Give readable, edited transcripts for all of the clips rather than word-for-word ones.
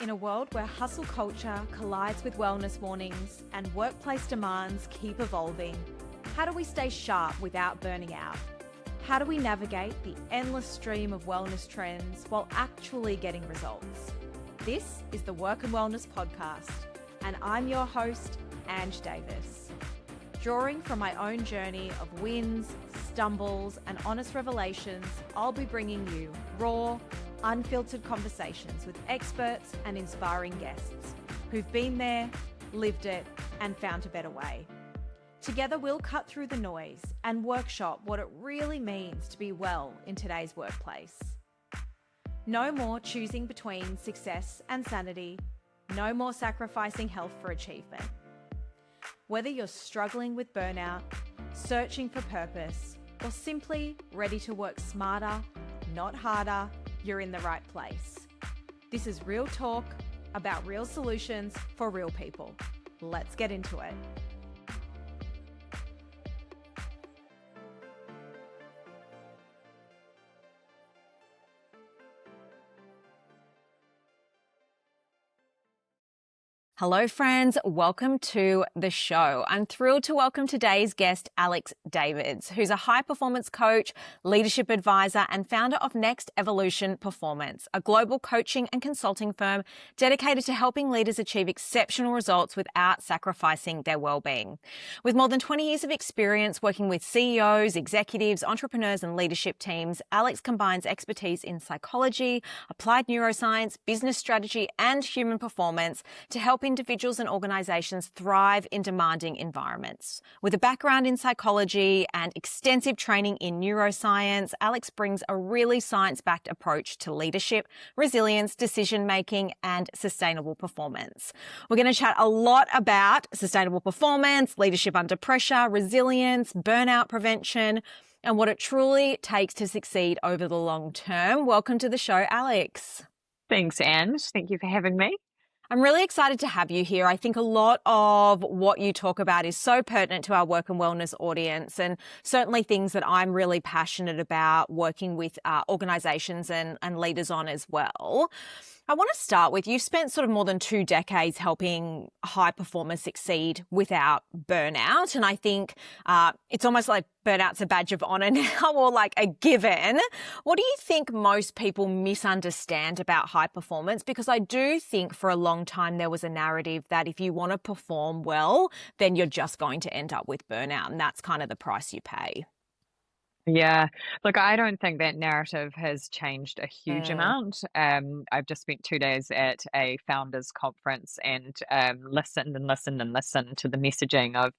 In a world where hustle culture collides with wellness warnings and workplace demands keep evolving, how do we stay sharp without burning out? How do we navigate the endless stream of wellness trends while actually getting results? This is the Work and Wellness Podcast, and I'm your host, Ange Davis. Drawing from my own journey of wins, stumbles, and honest revelations, I'll be bringing you raw, unfiltered conversations with experts and inspiring guests who've been there, lived it, and found a better way. Together, we'll cut through the noise and workshop what it really means to be well in today's workplace. No more choosing between success and sanity. No more sacrificing health for achievement. Whether you're struggling with burnout, searching for purpose, or simply ready to work smarter, not harder, you're in the right place. This is real talk about real solutions for real people. Let's get into it. Hello friends, welcome to the show. I'm thrilled to welcome today's guest, Alex Davids, who's a high-performance coach, leadership advisor, and founder of Next Evolution Performance, a global coaching and consulting firm dedicated to helping leaders achieve exceptional results without sacrificing their well-being. With more than 20 years of experience working with CEOs, executives, entrepreneurs, and leadership teams, Alex combines expertise in psychology, applied neuroscience, business strategy, and human performance to help individuals and organizations thrive in demanding environments. With a background in psychology and extensive training in neuroscience, Alex brings a really science-backed approach to leadership, resilience, decision-making, and sustainable performance. We're going to chat a lot about sustainable performance, leadership under pressure, resilience, burnout prevention, and what it truly takes to succeed over the long term. Welcome to the show, Alex. Thanks, Ange. Thank you for having me. I'm really excited to have you here. I think a lot of what you talk about is so pertinent to our work and wellness audience, and certainly things that I'm really passionate about working with organizations and leaders on as well. I want to start with, you've spent sort of more than 2 decades helping high performers succeed without burnout. And I think it's almost like burnout's a badge of honor now, or like a given. What do you think most people misunderstand about high performance? Because I do think for a long time there was a narrative that if you want to perform well, then you're just going to end up with burnout. And that's kind of the price you pay. Yeah, look, I don't think that narrative has changed a huge amount. I've just spent 2 days at a founders conference and listened to the messaging of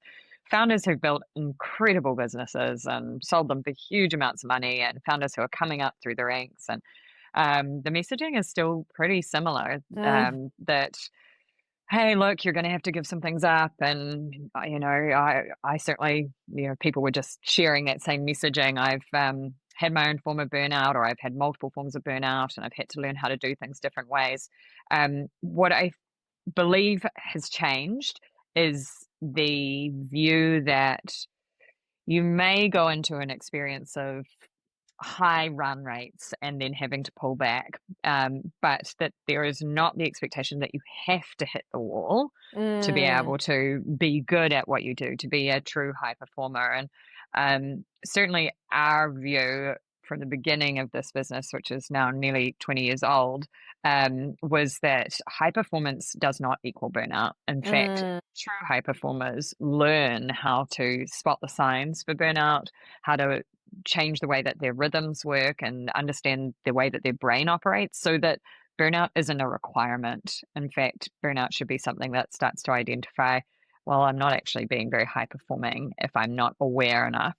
founders who've built incredible businesses and sold them for huge amounts of money, and founders who are coming up through the ranks. And the messaging is still pretty similar, that hey, look, you're going to have to give some things up. And, I certainly, people were just sharing that same messaging. I've had my own form of burnout, or I've had multiple forms of burnout, and I've had to learn how to do things different ways. What I believe has changed is the view that you may go into an experience of high run rates and then having to pull back, but that there is not the expectation that you have to hit the wall to be able to be good at what you do, to be a true high performer. And certainly our view from the beginning of this business, which is now nearly 20 years old, was that high performance does not equal burnout. In fact, true high performers learn how to spot the signs for burnout, how to change the way that their rhythms work, and understand the way that their brain operates, so that burnout isn't a requirement. In fact, burnout should be something that starts to identify, well, I'm not actually being very high performing if I'm not aware enough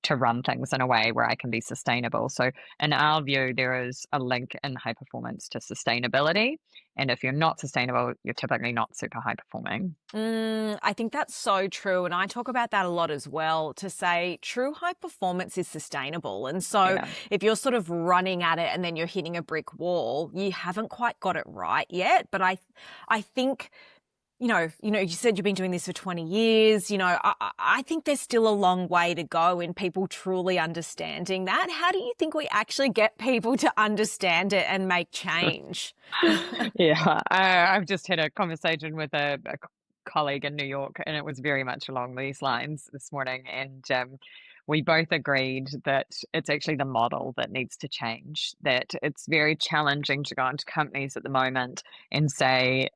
to run things in a way where I can be sustainable. So in our view, there is a link in high performance to sustainability. And if you're not sustainable, you're typically not super high performing. I think that's so true. And I talk about that a lot as well, to say true high performance is sustainable. And so if you're sort of running at it and then you're hitting a brick wall, you haven't quite got it right yet. But I think you said you've been doing this for 20 years. I think there's still a long way to go in people truly understanding that. How do you think we actually get people to understand it and make change? Yeah, I've just had a conversation with a colleague in New York, and it was very much along these lines this morning. And we both agreed that it's actually the model that needs to change, that it's very challenging to go into companies at the moment and say,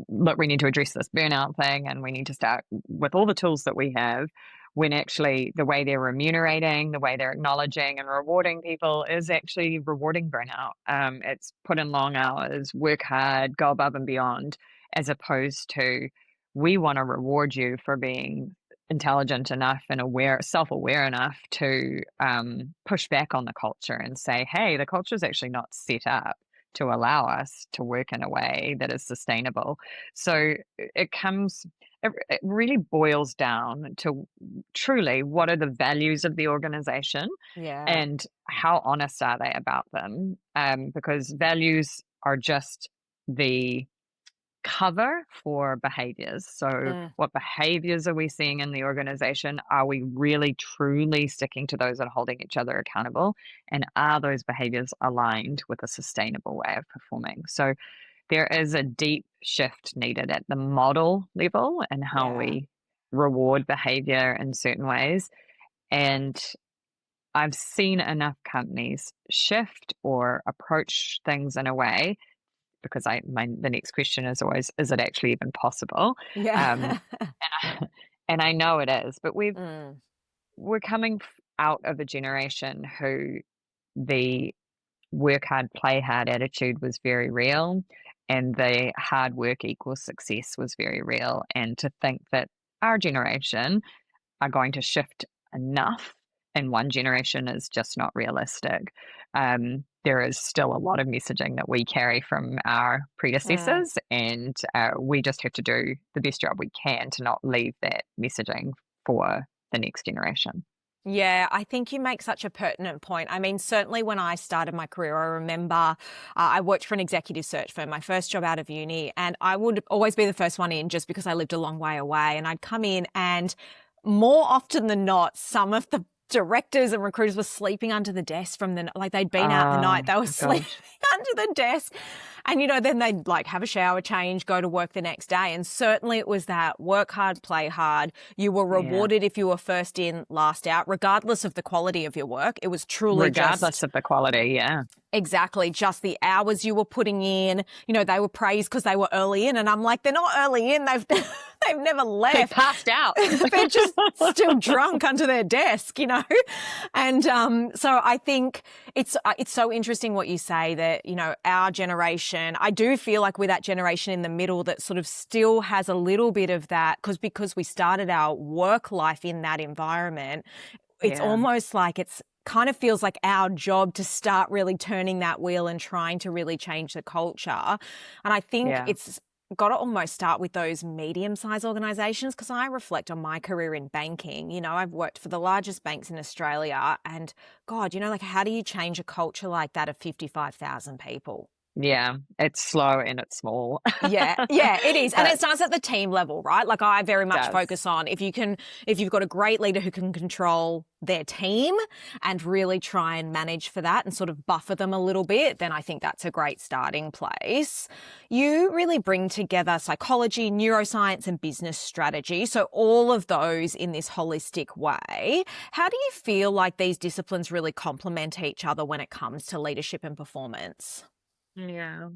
look, we need to address this burnout thing and we need to start with all the tools that we have, when actually the way they're remunerating, the way they're acknowledging and rewarding people is actually rewarding burnout. It's put in long hours, work hard, go above and beyond, as opposed to, we want to reward you for being intelligent enough and self-aware enough to push back on the culture and say, hey, the culture is actually not set up to allow us to work in a way that is sustainable. So it really boils down to truly, what are the values of the organization Yeah. and how honest are they about them? Because values are just the cover for behaviors. So what behaviors are we seeing in the organization? Are we really truly sticking to those and holding each other accountable? And are those behaviors aligned with a sustainable way of performing? So there is a deep shift needed at the model level and how Yeah. we reward behavior in certain ways. And I've seen enough companies shift or approach things in a way, because the next question is always, is it actually even possible? Yeah. And I know it is, but Mm. we're coming out of a generation who the work hard, play hard attitude was very real, and the hard work equals success was very real. And to think that our generation are going to shift enough in one generation is just not realistic. There is still a lot of messaging that we carry from our Mm. predecessors, and we just have to do the best job we can to not leave that messaging for the next generation. Yeah, I think you make such a pertinent point. I mean, certainly when I started my career, I remember I worked for an executive search firm, my first job out of uni, and I would always be the first one in just because I lived a long way away. And I'd come in, and more often than not, some of the directors and recruiters were sleeping under the desk like they'd been out the Oh night, they were my sleeping gosh. under the desk. And, then they'd like have a shower, change, go to work the next day. And certainly it was that work hard, play hard. You were Yeah. rewarded if you were first in, last out, regardless of the quality of your work. It was truly Regardless just of the quality, yeah. exactly just the hours you were putting in. They were praised because they were early in. And I'm like, they're not early in. They've never They left. passed out. They're just still drunk under their desk, And so I think it's so interesting what you say that, our generation, I do feel like we're that generation in the middle that sort of still has a little bit of that because we started our work life in that environment. It's Yeah. almost like it's kind of feels like our job to start really turning that wheel and trying to really change the culture. And I think Yeah. it's got to almost start with those medium-sized organizations, because I reflect on my career in banking. I've worked for the largest banks in Australia, and God, like how do you change a culture like that of 55,000 people? Yeah. It's slow and it's small. Yeah, it is. And it starts at the team level, right? Like I very much Does. focus on if you've got a great leader who can control their team and really try and manage for that and sort of buffer them a little bit, then I think that's a great starting place. You really bring together psychology, neuroscience, and business strategy. So all of those in this holistic way. How do you feel like these disciplines really complement each other when it comes to leadership and performance? Yeah.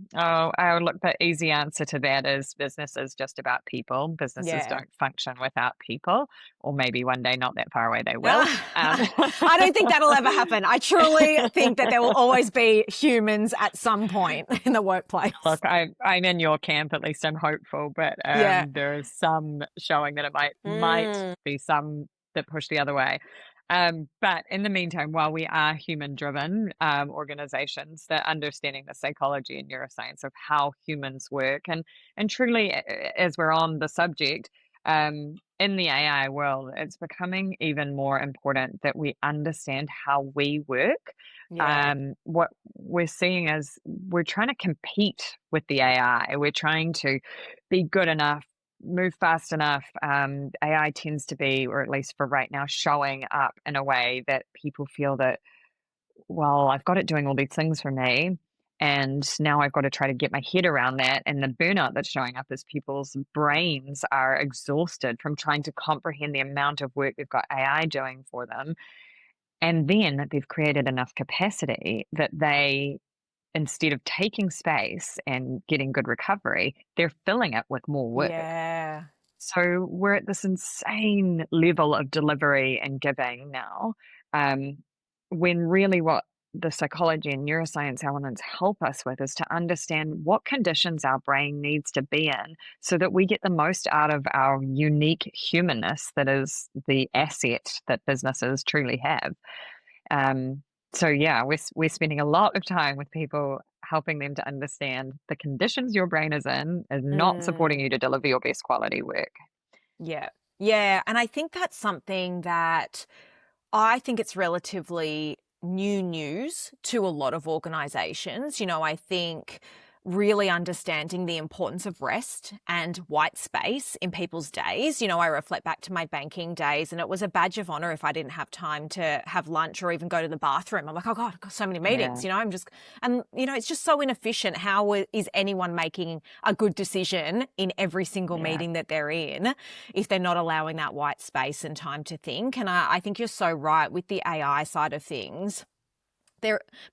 Look, the easy answer to that is business is just about people. Businesses Yeah. don't function without people, or maybe one day not that far away they will. I don't think that'll ever happen. I truly think that there will always be humans at some point in the workplace. Look, I'm in your camp, at least I'm hopeful, but Yeah. there is some showing that it might Mm. be some that push the other way. But in the meantime, while we are human-driven organizations, that understanding the psychology and neuroscience of how humans work, and truly, as we're on the subject, in the AI world, it's becoming even more important that we understand how we work, Yeah. What we're seeing is we're trying to compete with the AI. We're trying to be good enough, move fast enough. AI tends to be, or at least for right now, showing up in a way that people feel that, well, I've got it doing all these things for me. And now I've got to try to get my head around that. And the burnout that's showing up is people's brains are exhausted from trying to comprehend the amount of work they've got AI doing for them. And then they've created enough capacity that they, instead of taking space and getting good recovery, they're filling it with more work. Yeah. So we're at this insane level of delivery and giving now, when really what the psychology and neuroscience elements help us with is to understand what conditions our brain needs to be in so that we get the most out of our unique humanness that is the asset that businesses truly have. So yeah, we're spending a lot of time with people helping them to understand the conditions your brain is in is not supporting Mm. you to deliver your best quality work. Yeah. Yeah. And I think that's something that I think it's relatively new news to a lot of organizations. I think really understanding the importance of rest and white space in people's days. I reflect back to my banking days, and it was a badge of honor if I didn't have time to have lunch or even go to the bathroom. I'm like, oh God, I've got so many meetings, Yeah. it's just so inefficient. How is anyone making a good decision in every single Yeah. meeting that they're in if they're not allowing that white space and time to think? And I think you're so right with the AI side of things.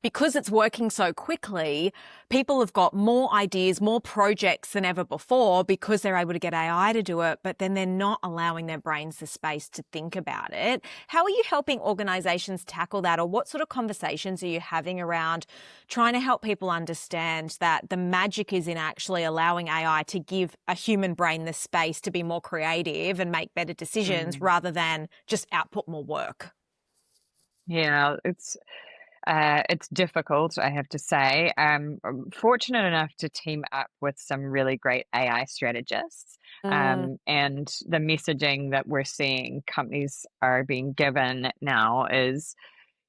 Because it's working so quickly, people have got more ideas, more projects than ever before because they're able to get AI to do it, but then they're not allowing their brains the space to think about it. How are you helping organizations tackle that, or what sort of conversations are you having around trying to help people understand that the magic is in actually allowing AI to give a human brain the space to be more creative and make better decisions rather than just output more work? Yeah, it's difficult, I have to say. I'm fortunate enough to team up with some really great AI strategists. Mm, And the messaging that we're seeing companies are being given now is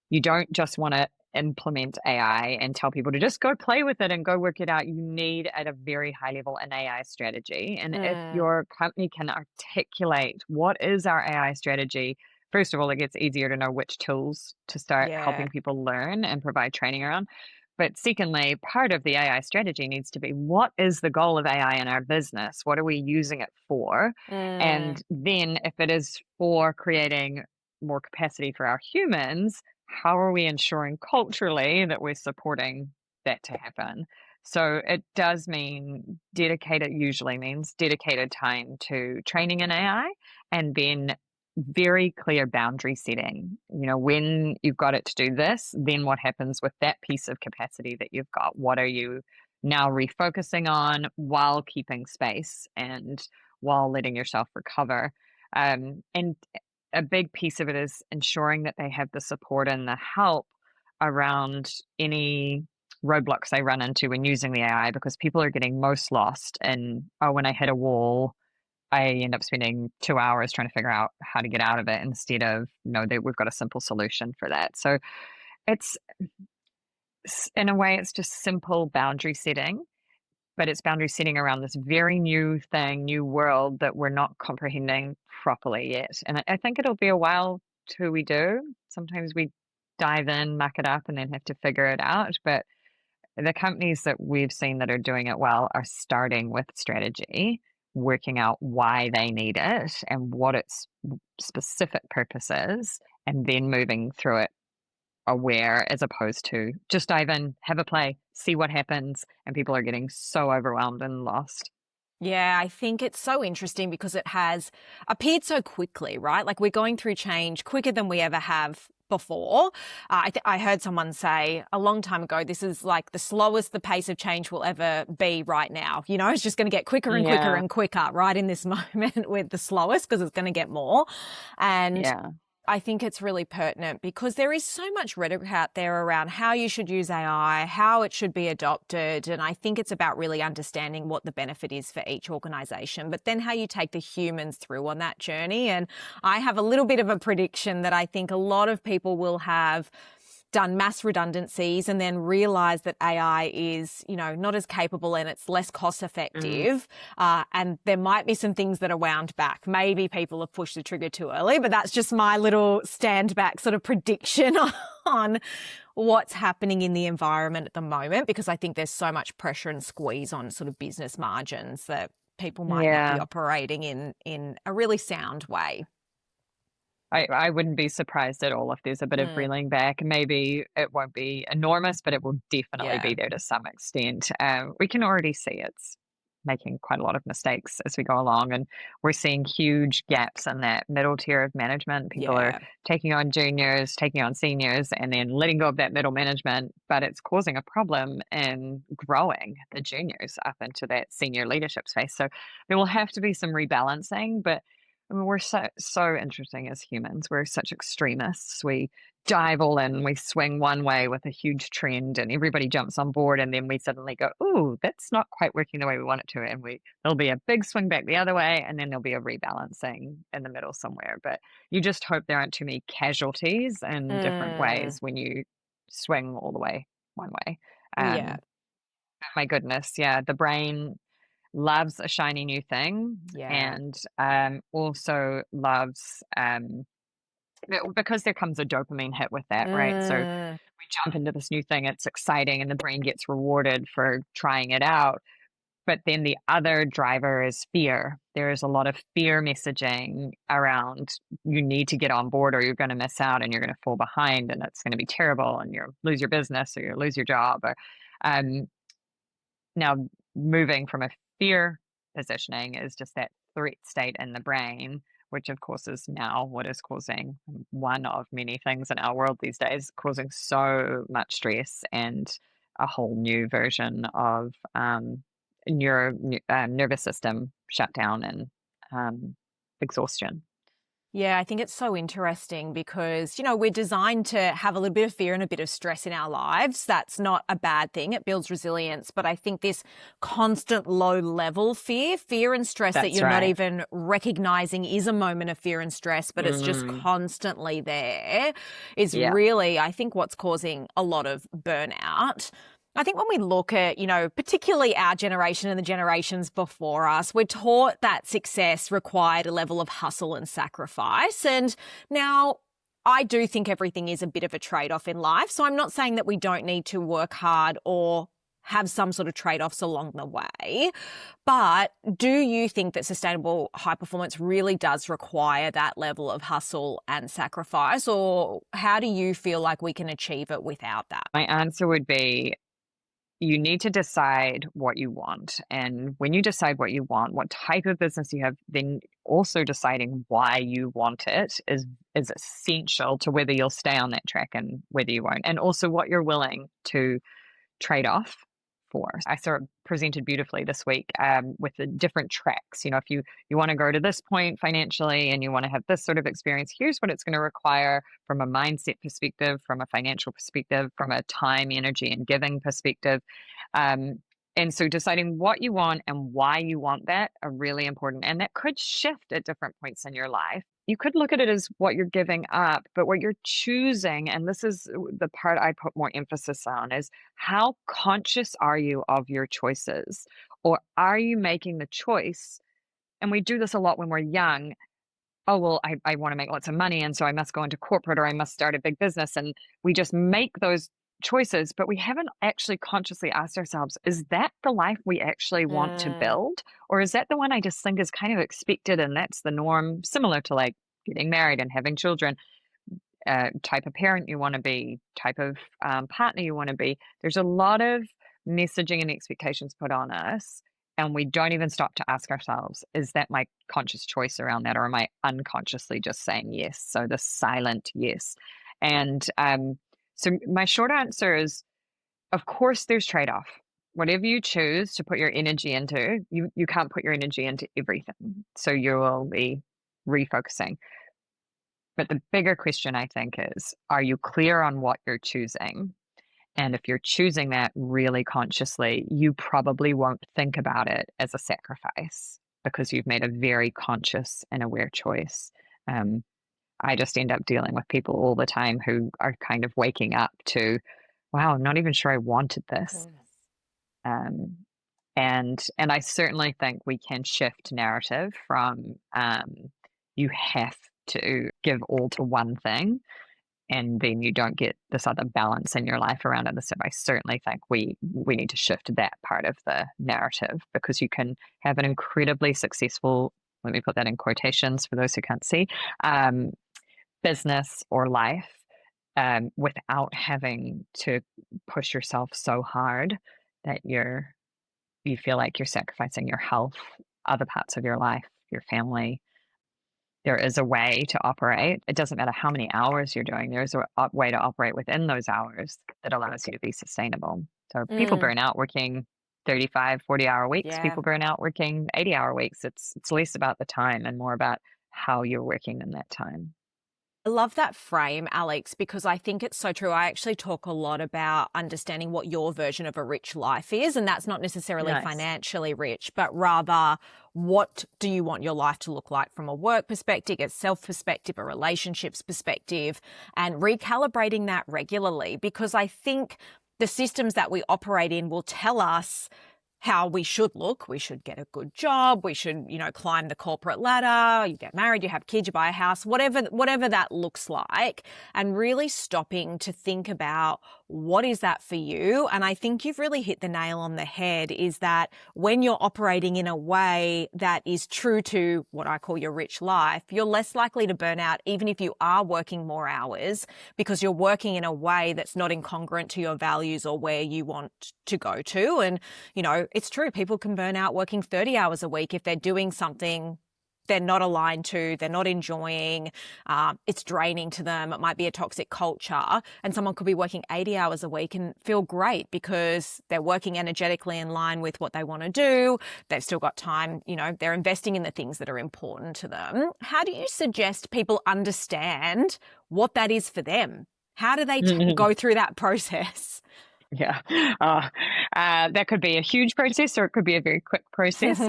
you don't just want to implement AI and tell people to just go play with it and go work it out. You need at a very high level an AI strategy. And if mm, your company can articulate what is our AI strategy, first of all, it gets easier to know which tools to start yeah. helping people learn and provide training around. But secondly, part of the AI strategy needs to be what is the goal of AI in our business? What are we using it for? Mm, And then if it is for creating more capacity for our humans, how are we ensuring culturally that we're supporting that to happen? So it does mean usually means dedicated time to training in AI, and then very clear boundary setting. When you've got it to do this, then what happens with that piece of capacity that you've got? What are you now refocusing on while keeping space and while letting yourself recover? And a big piece of it is ensuring that they have the support and the help around any roadblocks they run into when using the AI, because people are getting most lost in, oh, when I hit a wall, I end up spending 2 hours trying to figure out how to get out of it instead of, that we've got a simple solution for that. So it's, in a way, it's just simple boundary setting, but it's boundary setting around this very new thing, new world that we're not comprehending properly yet. And I think it'll be a while till we do. Sometimes we dive in, muck it up, and then have to figure it out. But the companies that we've seen that are doing it well are starting with strategy, working out why they need it and what its specific purpose is, and then moving through it aware, as opposed to just dive in, have a play, see what happens. And people are getting so overwhelmed and lost. Yeah, I think it's so interesting because it has appeared so quickly, right? Like we're going through change quicker than we ever have before. I heard someone say a long time ago, this is like the slowest the pace of change will ever be right now. It's just going to get quicker and quicker Yeah, and quicker right in this moment with the slowest because it's going to get more. And yeah. I think it's really pertinent because there is so much rhetoric out there around how you should use AI, how it should be adopted. And I think it's about really understanding what the benefit is for each organization, but then how you take the humans through on that journey. And I have a little bit of a prediction that I think a lot of people will have done mass redundancies and then realized that AI is, not as capable and it's less cost effective. And there might be some things that are wound back. Maybe people have pushed the trigger too early, but that's just my little stand back sort of prediction on what's happening in the environment at the moment, because I think there's so much pressure and squeeze on sort of business margins that people might not be operating in a really sound way. I wouldn't be surprised at all if there's a bit of reeling back. Maybe it won't be enormous, but it will definitely be there to some extent. We can already see it's making quite a lot of mistakes as we go along, and we're seeing huge gaps in that middle tier of management. People are taking on juniors, taking on seniors, and then letting go of that middle management, but it's causing a problem in growing the juniors up into that senior leadership space. So there will have to be some rebalancing, but I mean, we're so interesting as humans. We're such extremists. We dive all in, we swing one way with a huge trend, and everybody jumps on board, and then we suddenly go, "Ooh, that's not quite working the way we want it to," and there'll be a big swing back the other way, and then there'll be a rebalancing in the middle somewhere. But you just hope there aren't too many casualties in different ways when you swing all the way one way. My goodness, the brain loves a shiny new thing, and also loves because there comes a dopamine hit with that, right? So we jump into this new thing, it's exciting, and the brain gets rewarded for trying it out. But then the other driver is fear. There is a lot of fear messaging around you need to get on board or you're going to miss out and you're going to fall behind and it's going to be terrible and you'll lose your business or you'll lose your job. Or now moving from a fear positioning is just that threat state in the brain, which of course is now what is causing one of many things in our world these days, causing so much stress and a whole new version of nervous system shutdown and exhaustion. Yeah, I think it's so interesting because, we're designed to have a little bit of fear and a bit of stress in our lives. That's not a bad thing. It builds resilience. But I think this constant low level fear and stress that you're not even recognizing is a moment of fear and stress, but it's just constantly there is really, I think, what's causing a lot of burnout. I think when we look at, particularly our generation and the generations before us, we're taught that success required a level of hustle and sacrifice. And now I do think everything is a bit of a trade-off in life. So I'm not saying that we don't need to work hard or have some sort of trade-offs along the way. But do you think that sustainable high performance really does require that level of hustle and sacrifice? Or how do you feel like we can achieve it without that? My answer would be, you need to decide what you want. And when you decide what you want, what type of business you have, then also deciding why you want it is essential to whether you'll stay on that track and whether you won't. And also what you're willing to trade off for. I saw it presented beautifully this week with the different tracks. If you want to go to this point financially and you want to have this sort of experience, here's what it's going to require from a mindset perspective, from a financial perspective, from a time, energy, and giving perspective. And so deciding what you want and why you want that are really important. And that could shift at different points in your life. You could look at it as what you're giving up, but what you're choosing, and this is the part I put more emphasis on, is how conscious are you of your choices? Or are you making the choice? And we do this a lot when we're young. Oh, well, I want to make lots of money, and so I must go into corporate or I must start a big business. And we just make those choices, but we haven't actually consciously asked ourselves, is that the life we actually want to build? Or is that the one I just think is kind of expected and that's the norm, similar to like getting married and having children, type of parent you want to be, type of partner you want to be? There's a lot of messaging and expectations put on us, and we don't even stop to ask ourselves, is that my conscious choice around that, or am I unconsciously just saying yes? So the silent yes. And so my short answer is, of course, there's trade-off. Whatever you choose to put your energy into, you can't put your energy into everything. So you will be refocusing. But the bigger question, I think, is, are you clear on what you're choosing? And if you're choosing that really consciously, you probably won't think about it as a sacrifice because you've made a very conscious and aware choice. I just end up dealing with people all the time who are kind of waking up to, wow, I'm not even sure I wanted this. Um, and I certainly think we can shift narrative from you have to give all to one thing and then you don't get this other balance in your life around it. So I certainly think we need to shift that part of the narrative, because you can have an incredibly successful, let me put that in quotations for those who can't see, business or life without having to push yourself so hard that you feel like you're sacrificing your health, other parts of your life, your family. There is a way to operate. It doesn't matter how many hours you're doing. There's a way to operate within those hours that allows you to be sustainable. So people burn out working 35, 40-hour weeks. Yeah. People burn out working 80-hour weeks. It's less about the time and more about how you're working in that time. I love that frame, Alex, because I think it's so true. I actually talk a lot about understanding what your version of a rich life is, and that's not necessarily financially rich, but rather what do you want your life to look like from a work perspective, a self perspective, a relationships perspective, and recalibrating that regularly, because I think the systems that we operate in will tell us how we should look. We should get a good job. We should, climb the corporate ladder. You get married, you have kids, you buy a house, whatever that looks like, and really stopping to think about what is that for you. And I think you've really hit the nail on the head, is that when you're operating in a way that is true to what I call your rich life, you're less likely to burn out, even if you are working more hours, because you're working in a way that's not incongruent to your values or where you want to go to. And, it's true. People can burn out working 30 hours a week if they're doing something they're not aligned to, they're not enjoying, it's draining to them. It might be a toxic culture. And someone could be working 80 hours a week and feel great because they're working energetically in line with what they want to do. They've still got time, they're investing in the things that are important to them. How do you suggest people understand what that is for them? How do they go through that process? Yeah. That could be a huge process, or it could be a very quick process.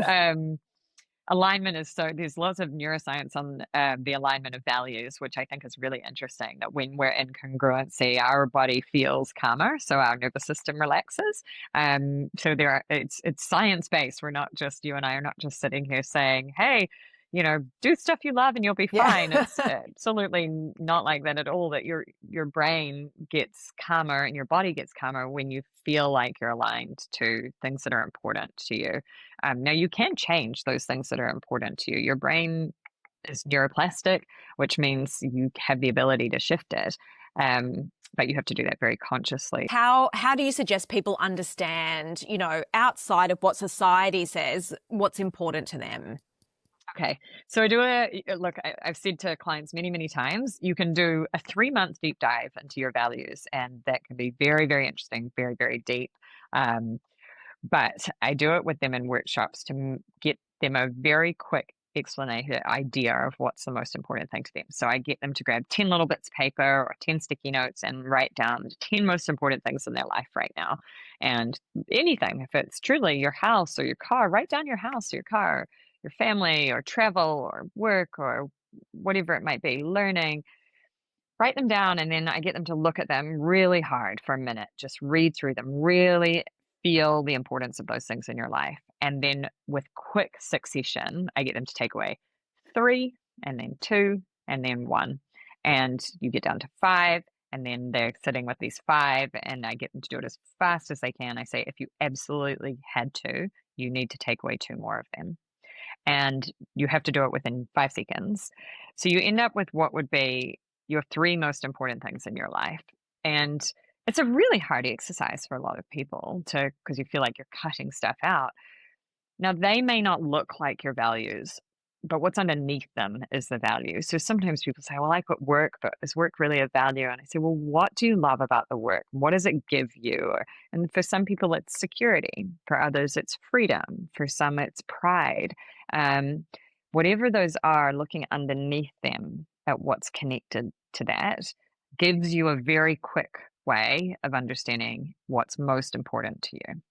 Alignment is there's lots of neuroscience on the alignment of values, which I think is really interesting, that when we're in congruency, our body feels calmer, so our nervous system relaxes. So it's science-based. You and I are not just sitting here saying, hey, do stuff you love and you'll be fine. Yeah. It's absolutely not like that at all, that your brain gets calmer and your body gets calmer when you feel like you're aligned to things that are important to you. Now, you can change those things that are important to you. Your brain is neuroplastic, which means you have the ability to shift it. But you have to do that very consciously. How do you suggest people understand, outside of what society says, what's important to them? Okay, so I've said to clients many, many times, you can do a 3-month deep dive into your values, and that can be very, very interesting, very, very deep. But I do it with them in workshops to get them a very quick explanation idea of what's the most important thing to them. So I get them to grab 10 little bits of paper or 10 sticky notes and write down the 10 most important things in their life right now. And anything, if it's truly your house or your car, write down your house or your car, your family or travel or work or whatever it might be, learning. Write them down, and then I get them to look at them really hard for a minute. Just read through them, really feel the importance of those things in your life. And then with quick succession, I get them to take away 3, and then 2, and then 1. And you get down to 5, and then they're sitting with these 5, and I get them to do it as fast as they can. I say, if you absolutely had to, you need to take away 2 more of them. And you have to do it within 5 seconds. So you end up with what would be your 3 most important things in your life. And it's a really hard exercise for a lot of people because you feel like you're cutting stuff out. Now, they may not look like your values, but what's underneath them is the value. So sometimes people say, well, I put work, but is work really a value? And I say, well, what do you love about the work? What does it give you? And for some people, it's security. For others, it's freedom. For some, it's pride. Whatever those are, looking underneath them at what's connected to that gives you a very quick way of understanding what's most important to you.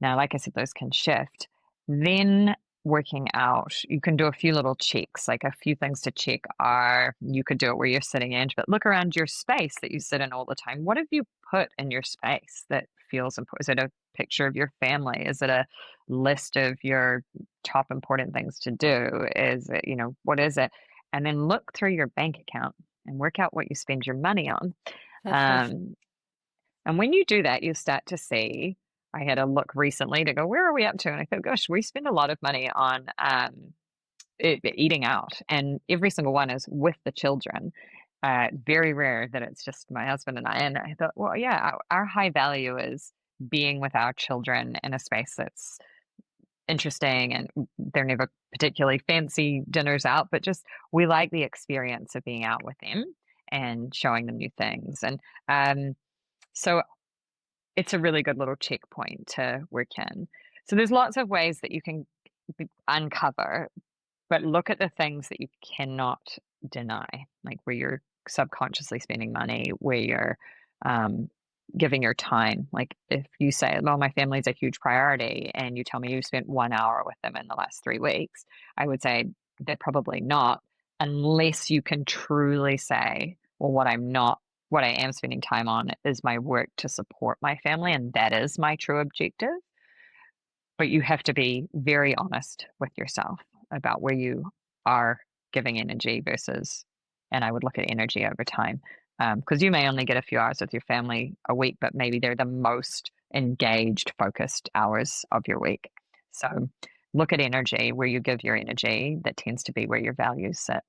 Now, like I said, those can shift. Then working out, you can do a few little checks. Like, a few things to check are, you could do it where you're sitting in, but look around your space that you sit in all the time. What have you put in your space that feels important? Is it a picture of your family? Is it a list of your top important things to do? Is it, what is it? And then look through your bank account and work out what you spend your money on. Um, and when you do that, you start to see, I had a look recently to go, where are we up to? And I thought, gosh, we spend a lot of money on eating out, and every single one is with the children. Very rare that it's just my husband and I. And I thought, well, yeah, our high value is being with our children in a space that's interesting, and they're never particularly fancy dinners out, but just we like the experience of being out with them and showing them new things. And so it's a really good little checkpoint to work in. So there's lots of ways that you can uncover, but look at the things that you cannot deny, like where you're subconsciously spending money, where you're giving your time. Like, if you say, well, my family's a huge priority, and you tell me you spent 1 hour with them in the last 3 weeks, I would say they're probably not, unless you can truly say, well, what I am spending time on is my work to support my family, and that is my true objective. But you have to be very honest with yourself about where you are giving energy versus, and I would look at energy over time, because you may only get a few hours with your family a week, but maybe they're the most engaged, focused hours of your week. So look at energy, where you give your energy. That tends to be where your values sit.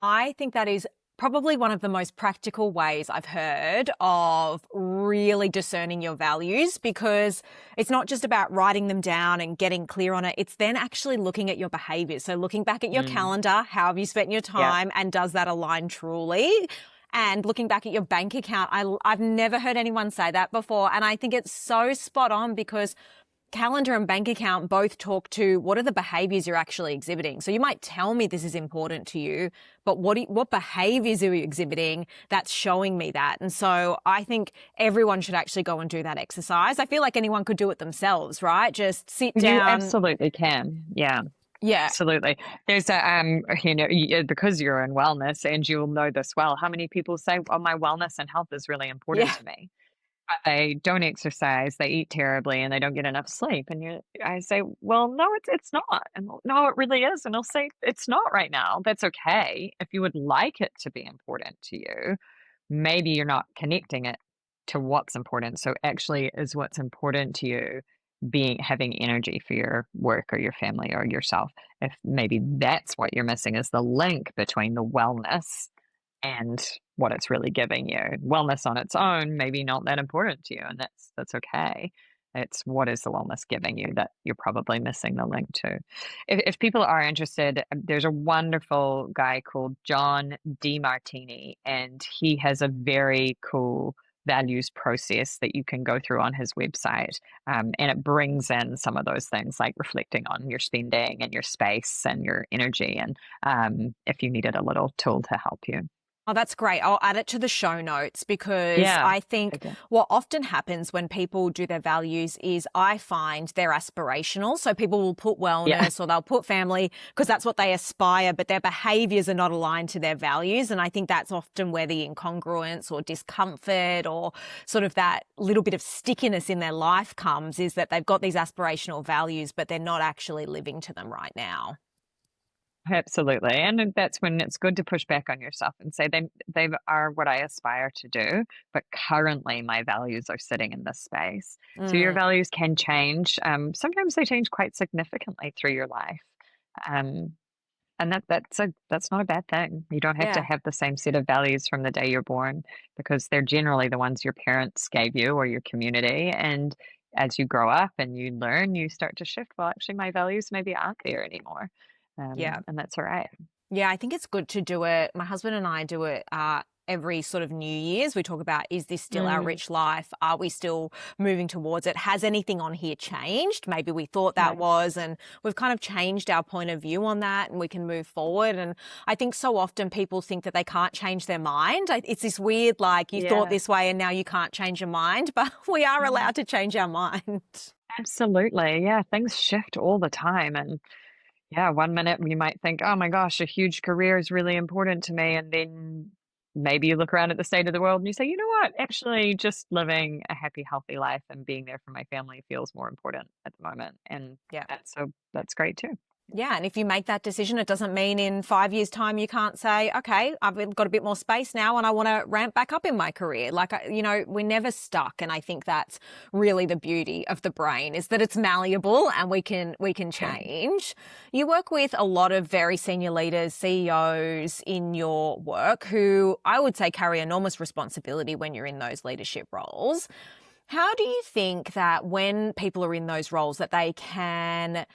I think that is probably one of the most practical ways I've heard of really discerning your values, because it's not just about writing them down and getting clear on it. It's then actually looking at your behaviors. So looking back at your calendar, how have you spent your time, and does that align truly? And looking back at your bank account, I've never heard anyone say that before. And I think it's so spot on, because calendar and bank account both talk to what are the behaviors you're actually exhibiting. So you might tell me this is important to you, but what behaviors are you exhibiting that's showing me that? And so I think everyone should actually go and do that exercise. I feel like anyone could do it themselves, right? Just sit down. You absolutely can. Yeah. Yeah. Absolutely. There's because you're in wellness, and you'll know this well, how many people say, well, my wellness and health is really important to me, but they don't exercise, they eat terribly, and they don't get enough sleep. And I say, well, no, it's not. And no, it really is. And they'll say, it's not right now. That's okay. If you would like it to be important to you, maybe you're not connecting it to what's important. So actually, is what's important to you having energy for your work or your family or yourself? If maybe that's what you're missing, is the link between the wellness and what it's really giving you. Wellness on its own maybe not that important to you, and that's okay. It's what is the wellness giving you that you're probably missing the link to. If people are interested, there's a wonderful guy called John DeMartini, and he has a very cool values process that you can go through on his website. And it brings in some of those things, like reflecting on your spending and your space and your energy. And if you needed a little tool to help you. Oh, that's great. I'll add it to the show notes, because I think what often happens when people do their values is, I find they're aspirational. So people will put wellness or they'll put family because that's what they aspire, but their behaviors are not aligned to their values. And I think that's often where the incongruence or discomfort or sort of that little bit of stickiness in their life comes, is that they've got these aspirational values, but they're not actually living to them right now. Absolutely. And that's when it's good to push back on yourself and say, they are what I aspire to do, but currently my values are sitting in this space. So your values can change. Sometimes they change quite significantly through your life. And that's not a bad thing. You don't have to have the same set of values from the day you're born, because they're generally the ones your parents gave you or your community. And as you grow up and you learn, you start to shift. Well, actually, my values maybe aren't there anymore. And that's all right. Yeah, I think it's good to do it. My husband and I do it every sort of New Year's. We talk about, is this still our rich life? Are we still moving towards it? Has anything on here changed? Maybe we thought that was, and we've kind of changed our point of view on that, and we can move forward. And I think so often people think that they can't change their mind. It's this weird, like, you thought this way and now you can't change your mind, but we are allowed to change our mind. Absolutely. Yeah, things shift all the time. And yeah, one minute we might think, oh my gosh, a huge career is really important to me. And then maybe you look around at the state of the world and you say, you know what, actually, just living a happy, healthy life and being there for my family feels more important at the moment. And Yeah. that's great too. Yeah, and if you make that decision, it doesn't mean in 5 years' time you can't say, okay, I've got a bit more space now and I want to ramp back up in my career. Like, we're never stuck. And I think that's really the beauty of the brain, is that it's malleable and we can change. You work with a lot of very senior leaders, CEOs in your work, who I would say carry enormous responsibility when you're in those leadership roles. How do you think that when people are in those roles that they can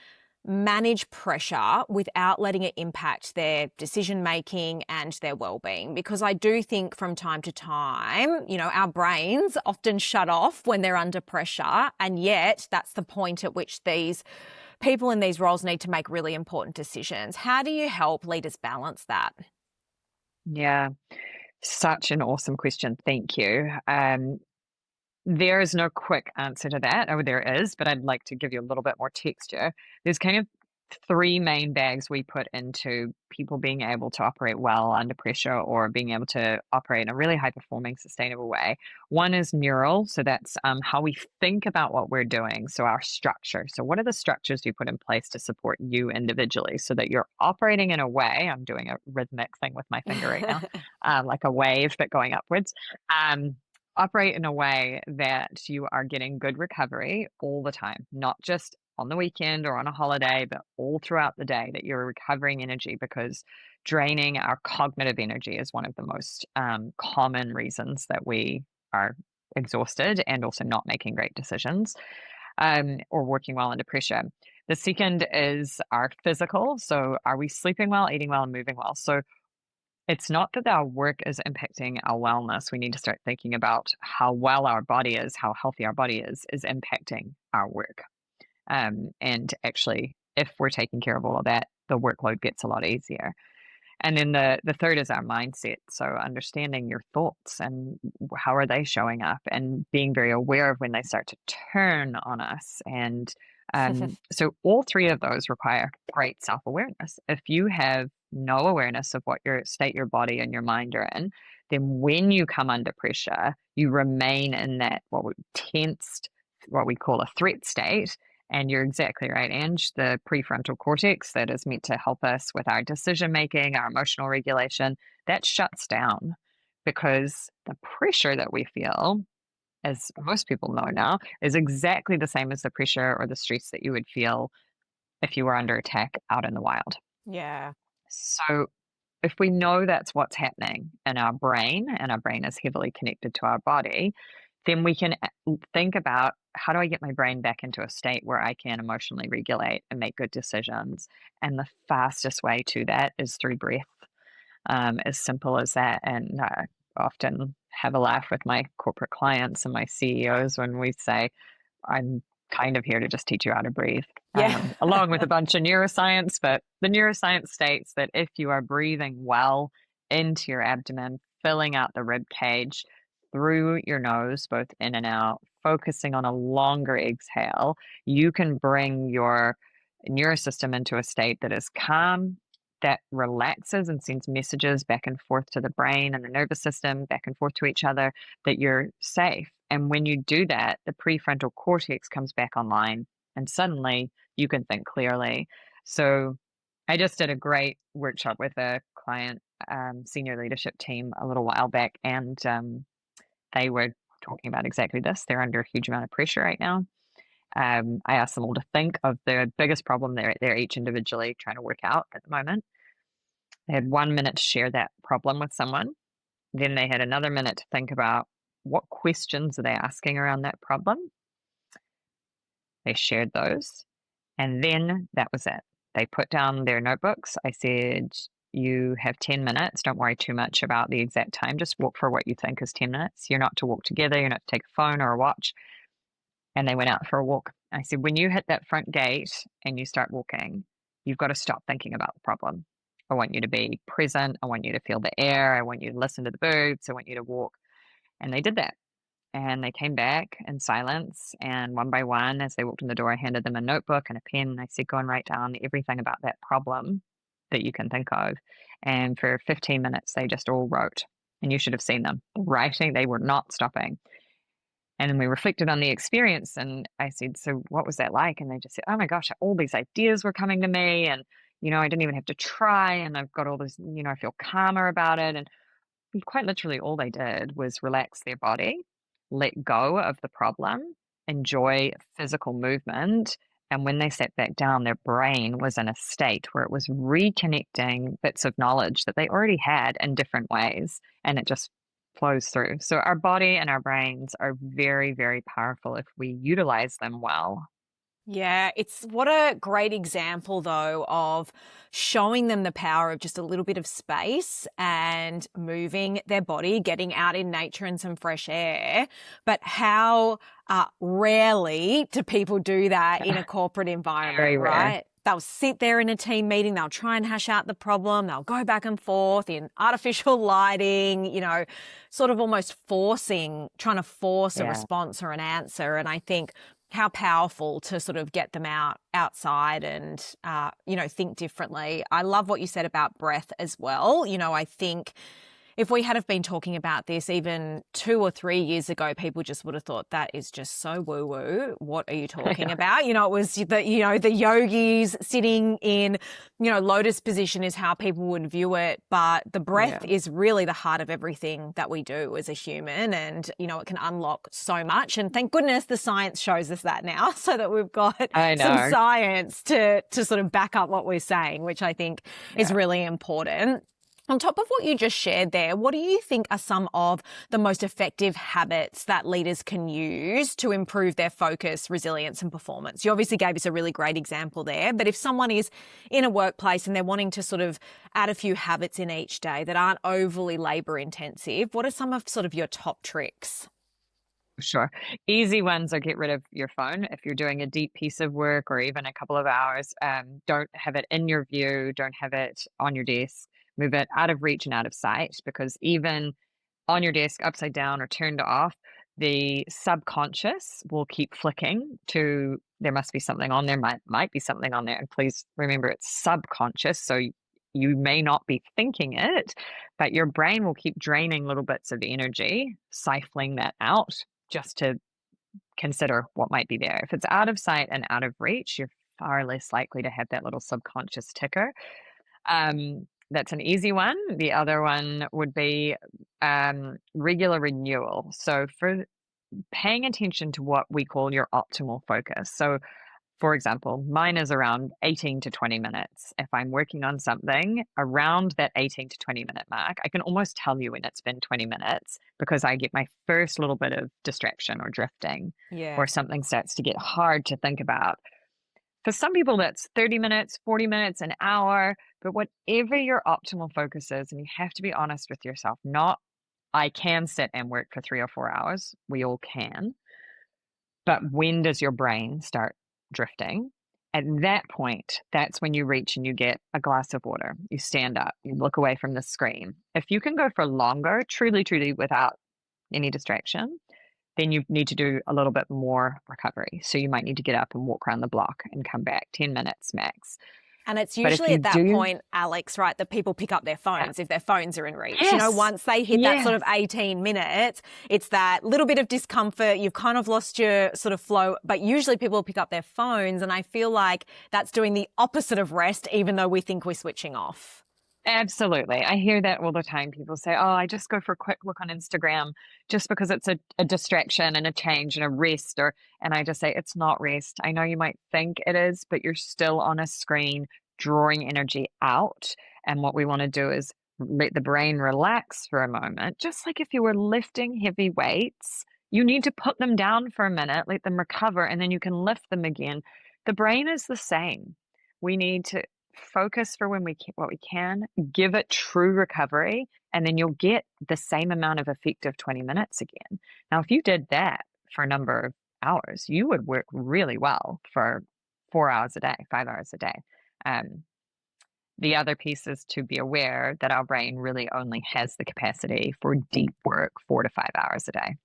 manage pressure without letting it impact their decision making and their well-being? Because I do think from time to time, our brains often shut off when they're under pressure, and yet that's the point at which these people in these roles need to make really important decisions. How do you help leaders balance that? Yeah, such an awesome question. Thank you. There is no quick answer to that. Oh, there is, but I'd like to give you a little bit more texture. There's kind of three main bags we put into people being able to operate well under pressure or being able to operate in a really high performing, sustainable way. One is neural. So that's how we think about what we're doing. So our structure. So what are the structures you put in place to support you individually so that you're operating in a way? I'm doing a rhythmic thing with my finger right now, like a wave but going upwards. Operate in a way that you are getting good recovery all the time, not just on the weekend or on a holiday, but all throughout the day, that you're recovering energy, because draining our cognitive energy is one of the most common reasons that we are exhausted and also not making great decisions, or working well under pressure. The second is our physical. So are we sleeping well, eating well, and moving well? So it's not that our work is impacting our wellness. We need to start thinking about how well our body is, how healthy our body is impacting our work. And actually, if we're taking care of all of that, the workload gets a lot easier. And then the third is our mindset. So understanding your thoughts and how are they showing up, and being very aware of when they start to turn on us. And so all three of those require great self-awareness. If you have no awareness of what your state your body and your mind are in, then when you come under pressure, you remain in that tensed, what we call a threat state. And you're exactly right, Ange. The prefrontal cortex that is meant to help us with our decision making, our emotional regulation, that shuts down, because the pressure that we feel, as most people know now, is exactly the same as the pressure or the stress that you would feel if you were under attack out in the wild. Yeah. So if we know that's what's happening in our brain, and our brain is heavily connected to our body, then we can think about, how do I get my brain back into a state where I can emotionally regulate and make good decisions? And the fastest way to that is through breath, as simple as that. And I often have a laugh with my corporate clients and my CEOs when we say, I'm kind of here to just teach you how to breathe, Yeah. along with a bunch of neuroscience. But the neuroscience states that if you are breathing well into your abdomen, filling out the rib cage through your nose, both in and out, focusing on a longer exhale, you can bring your neurosystem into a state that is calm, that relaxes and sends messages back and forth to the brain and the nervous system, back and forth to each other, that you're safe. And when you do that, the prefrontal cortex comes back online, and suddenly you can think clearly. So I just did a great workshop with a client, senior leadership team a little while back, and they were talking about exactly this. They're under a huge amount of pressure right now. I asked them all to think of the biggest problem they're each individually trying to work out at the moment. They had 1 minute to share that problem with someone. Then they had another minute to think about, what questions are they asking around that problem. They shared those. And then that was it. They put down their notebooks. I said, you have 10 minutes. Don't worry too much about the exact time. Just walk for what you think is 10 minutes. You're not to walk together. You're not to take a phone or a watch. And they went out for a walk. I said, when you hit that front gate and you start walking, you've got to stop thinking about the problem. I want you to be present. I want you to feel the air. I want you to listen to the birds. I want you to walk. And they did that. And they came back in silence. And one by one, as they walked in the door, I handed them a notebook and a pen. And I said, go and write down everything about that problem that you can think of. And for 15 minutes, they just all wrote. And you should have seen them writing. They were not stopping. And then we reflected on the experience. And I said, so what was that like? And they just said, oh my gosh, all these ideas were coming to me. And, I didn't even have to try. And I've got all this, I feel calmer about it. And quite literally all they did was relax their body, let go of the problem, enjoy physical movement. And when they sat back down, their brain was in a state where it was reconnecting bits of knowledge that they already had in different ways. And it just flows through. So our body and our brains are very, very powerful if we utilize them well. Yeah, it's what a great example, though, of showing them the power of just a little bit of space and moving their body, getting out in nature and some fresh air. But how rarely do people do that in a corporate environment, Very rare. right? They'll sit there in a team meeting, they'll try and hash out the problem, they'll go back and forth in artificial lighting, sort of almost trying to force a response or an answer. And I think how powerful to sort of get them outside and, think differently. I love what you said about breath as well. I think if we had have been talking about this even 2 or 3 years ago, people just would have thought that is just so woo-woo. What are you talking about? It was the yogis sitting in, lotus position is how people would view it. But the breath is really the heart of everything that we do as a human. And, it can unlock so much. And thank goodness the science shows us that now, so that we've got some science to sort of back up what we're saying, which I think is really important. On top of what you just shared there, what do you think are some of the most effective habits that leaders can use to improve their focus, resilience, and performance? You obviously gave us a really great example there, but if someone is in a workplace and they're wanting to sort of add a few habits in each day that aren't overly labor intensive, what are some of sort of your top tricks? Sure. Easy ones are get rid of your phone. If you're doing a deep piece of work or even a couple of hours, don't have it in your view, don't have it on your desk. Move it out of reach and out of sight, because even on your desk, upside down or turned off, the subconscious will keep flicking to there must be something on there, might be something on there. And please remember, it's subconscious. So you may not be thinking it, but your brain will keep draining little bits of energy, siphoning that out just to consider what might be there. If it's out of sight and out of reach, you're far less likely to have that little subconscious ticker. That's an easy one. The other one would be regular renewal. So for paying attention to what we call your optimal focus. So for example, mine is around 18 to 20 minutes. If I'm working on something around that 18 to 20 minute mark, I can almost tell you when it's been 20 minutes because I get my first little bit of distraction or drifting, or something starts to get hard to think about. For some people, that's 30 minutes, 40 minutes, an hour, but whatever your optimal focus is, and you have to be honest with yourself, not I can sit and work for 3 or 4 hours. We all can. But when does your brain start drifting? At that point, that's when you reach and you get a glass of water. You stand up, you look away from the screen. If you can go for longer, truly, truly without any distraction, then you need to do a little bit more recovery. So you might need to get up and walk around the block and come back 10 minutes max. And it's usually at that point, Alex, right, that people pick up their phones if their phones are in reach. Yes. Once they hit that sort of 18 minutes, it's that little bit of discomfort. You've kind of lost your sort of flow, but usually people pick up their phones. And I feel like that's doing the opposite of rest, even though we think we're switching off. Absolutely. I hear that all the time. People say, oh, I just go for a quick look on Instagram just because it's a distraction and a change and a rest. And I just say, it's not rest. I know you might think it is, but you're still on a screen drawing energy out. And what we want to do is let the brain relax for a moment. Just like if you were lifting heavy weights, you need to put them down for a minute, let them recover, and then you can lift them again. The brain is the same. We need to focus for when what we can, give it true recovery, and then you'll get the same amount of effective 20 minutes again. Now, if you did that for a number of hours, you would work really well for 4 hours a day, 5 hours a day. The other piece is to be aware that our brain really only has the capacity for deep work 4 to 5 hours a day.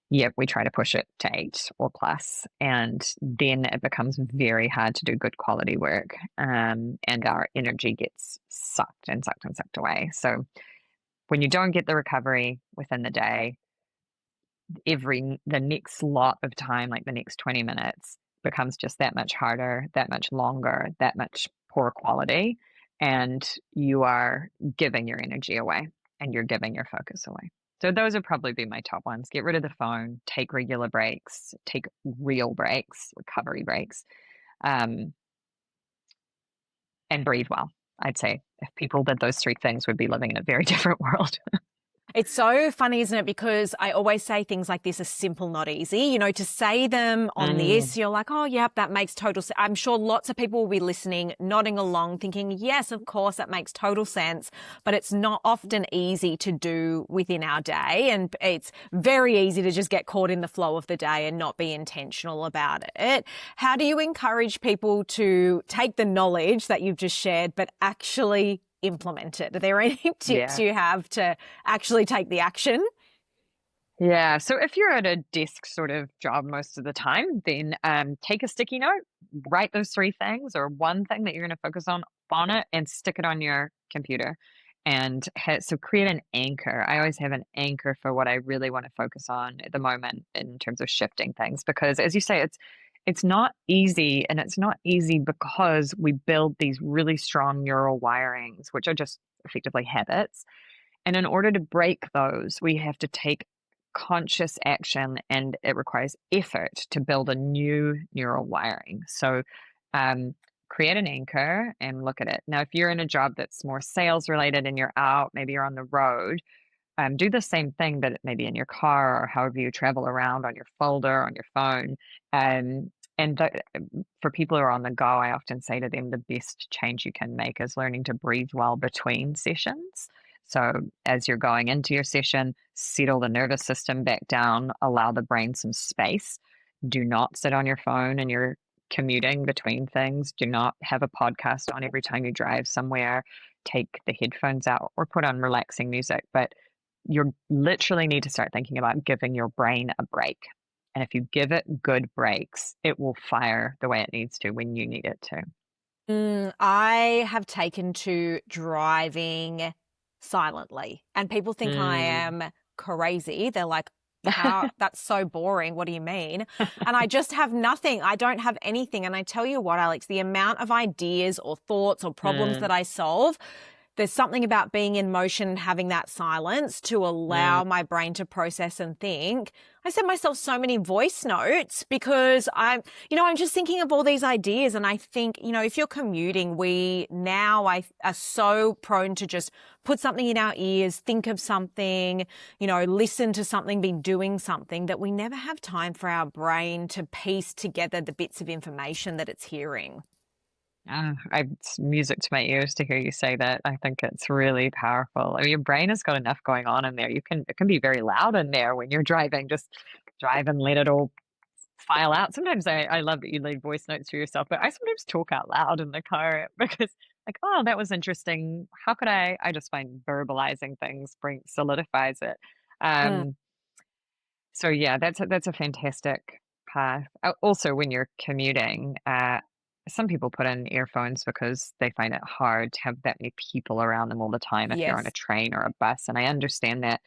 yep, we try to push it to 8 or plus, and then it becomes very hard to do good quality work, and our energy gets sucked and sucked and sucked away. So when you don't get the recovery within the day, the next lot of time, like the next 20 minutes, becomes just that much harder, that much longer, that much poor quality, and you are giving your energy away and you're giving your focus away. So those would probably be my top ones. Get rid of the phone, take regular breaks, take real breaks, recovery breaks, and breathe well. I'd say if people did those 3 things, we'd be living in a very different world. It's so funny, isn't it? Because I always say things like this are simple, not easy. You know, to say them on this, you're like, oh, yep, that makes total sense. I'm sure lots of people will be listening, nodding along, thinking, yes, of course, that makes total sense. But it's not often easy to do within our day. And it's very easy to just get caught in the flow of the day and not be intentional about it. How do you encourage people to take the knowledge that you've just shared, but actually implement it? Are there any tips you have to actually take the action? Yeah. So if you're at a desk sort of job most of the time, then take a sticky note, write those 3 things or one thing that you're going to focus on it, and stick it on your computer. And so create an anchor. I always have an anchor for what I really want to focus on at the moment in terms of shifting things, because as you say, it's not easy, and it's not easy because we build these really strong neural wirings, which are just effectively habits. And in order to break those, we have to take conscious action, and it requires effort to build a new neural wiring. So create an anchor and look at it. Now, if you're in a job that's more sales related and you're out, maybe you're on the road, do the same thing, but maybe in your car or however you travel around, on your folder, on your phone. For people who are on the go, I often say to them, the best change you can make is learning to breathe well between sessions. So as you're going into your session, settle the nervous system back down, allow the brain some space. Do not sit on your phone and you're commuting between things. Do not have a podcast on every time you drive somewhere. Take the headphones out or put on relaxing music. But you literally need to start thinking about giving your brain a break. And if you give it good breaks, it will fire the way it needs to when you need it to. I have taken to driving silently, and people think I am crazy. They're like, how? That's so boring. What do you mean? And I just have nothing. I don't have anything. And I tell you what, Alex, the amount of ideas or thoughts or problems that I solve, there's something about being in motion and having that silence to allow my brain to process and think. I send myself so many voice notes because I'm just thinking of all these ideas. And I think, if you're commuting, we now are so prone to just put something in our ears, think of something, listen to something, be doing something, that we never have time for our brain to piece together the bits of information that it's hearing. It's music to my ears to hear you say that. I think it's really powerful. I mean, your brain has got enough going on in there. It can be very loud in there when you're driving. Just drive and let it all file out. Sometimes I love that you leave voice notes for yourself, but I sometimes talk out loud in the car because like, oh, that was interesting. How could I just find verbalizing things solidifies it. So yeah, that's a fantastic path. Also, when you're commuting, some people put in earphones because they find it hard to have that many people around them all the time if you're on a train or a bus, and I understand that.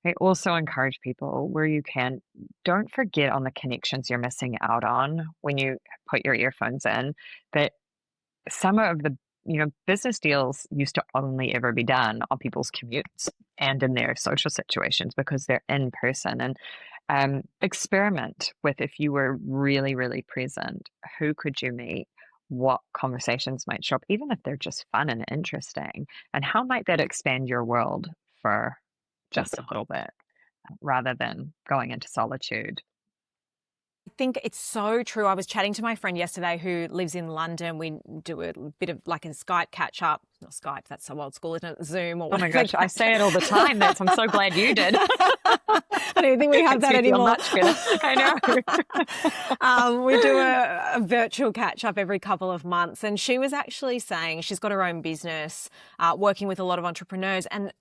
I also encourage people, where you can, don't forget on the connections you're missing out on when you put your earphones in, that some of the business deals used to only ever be done on people's commutes and in their social situations because they're in person. And experiment with, if you were really, really present, who could you meet? What conversations might show up, even if they're just fun and interesting? And how might that expand your world for just a little bit rather than going into solitude? I think it's so true. I was chatting to my friend yesterday who lives in London. We do a bit of like a Skype catch up. Not Skype, that's so old school, isn't it? Zoom or whatever. Oh my gosh, I say it all the time. I'm so glad you did. I don't think we have that anymore. Much better. I know. We do a virtual catch up every couple of months. And she was actually saying she's got her own business, working with a lot of entrepreneurs. And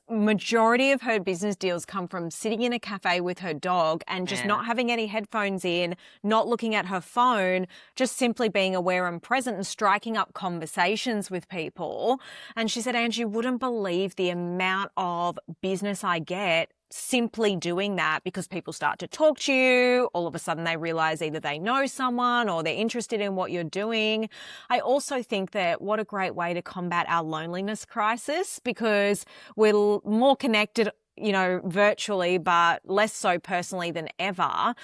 majority of her business deals come from sitting in a cafe with her dog and just not having any headphones in, not looking at her phone, just simply being aware and present and striking up conversations with people. And she said, Angie, you wouldn't believe the amount of business I get simply doing that, because people start to talk to you. All of a sudden they realize either they know someone or they're interested in what you're doing. I also think that what a great way to combat our loneliness crisis, because we're more connected, virtually, but less so personally than ever.